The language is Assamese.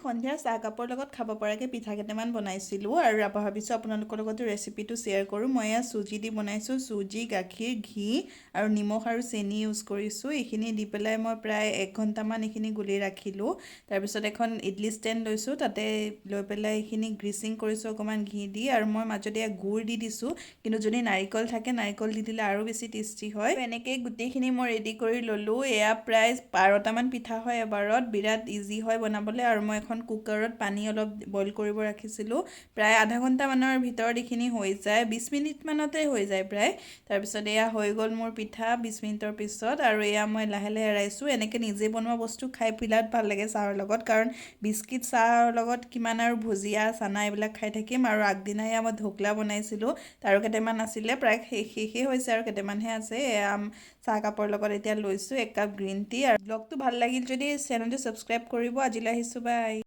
সন্ধিয়া চাহ কাপৰ লগত খাব পৰাকৈ পিঠা কেইটামান বনাইছিলোঁ আৰু ভাবিছোঁ আপোনালোকৰ লগতো ৰেচিপিটো শ্বেয়াৰ কৰোঁ। মই এয়া চুজি দি বনাইছোঁ। চুজি, গাখীৰ, ঘি আৰু নিমখ আৰু চেনি ইউজ কৰিছোঁ। এইখিনি দি পেলাই মই প্ৰায় 1 ঘণ্টামান এইখিনি গুলি ৰাখিলোঁ। তাৰপিছত এখন ইডলি ষ্টেণ্ড লৈছোঁ, তাতে লৈ পেলাই এইখিনি গ্ৰীচিং কৰিছোঁ অকণমান ঘি দি, আৰু মই মাজতে এয়া গুড় দি দিছোঁ। কিন্তু যদি নাৰিকল থাকে নাৰিকল দি দিলে আৰু বেছি টেষ্টি হয়। এনেকেই গোটেইখিনি মই ৰেডি কৰি ল'লোঁ। এয়া প্ৰায় 12টামান পিঠা হয় এবাৰত, বিৰাট ইজি হয় বনাবলৈ। আৰু মই এখন কুকাৰত পানী অলপ বইল কৰিব ৰাখিছিলোঁ। প্ৰায় আধা ঘণ্টামানৰ ভিতৰত এইখিনি হৈ যায়, 20 মিনিটমানতে হৈ যায় প্ৰায়। তাৰপিছত এয়া হৈ গ'ল মোৰ পিঠা 20 মিনিটৰ পিছত, আৰু এয়া মই লাহে লাহে এৰাইছোঁ। এনেকৈ নিজে বনোৱা বস্তু খাই বিৰাট ভাল লাগে চাহৰ লগত, কাৰণ বিস্কিট চাহৰ লগত কিমান আৰু ভুজিয়া চানা এইবিলাক খাই থাকিম। আৰু আগদিনা এয়া মই ঢকলা বনাইছিলোঁ, তাৰো কেইটামান আছিলে, প্ৰায় শেষেই হৈছে আৰু কেইটামানহে আছে। এয়া চাহ কাপৰ লগত এতিয়া লৈছোঁ 1 কাপ গ্ৰীণ টি। আৰু ব্লগটো ভাল লাগিল যদি চেনেলটো ছাবস্ক্ৰাইব কৰিব। আজিলৈ আহিছোঁ, বাই।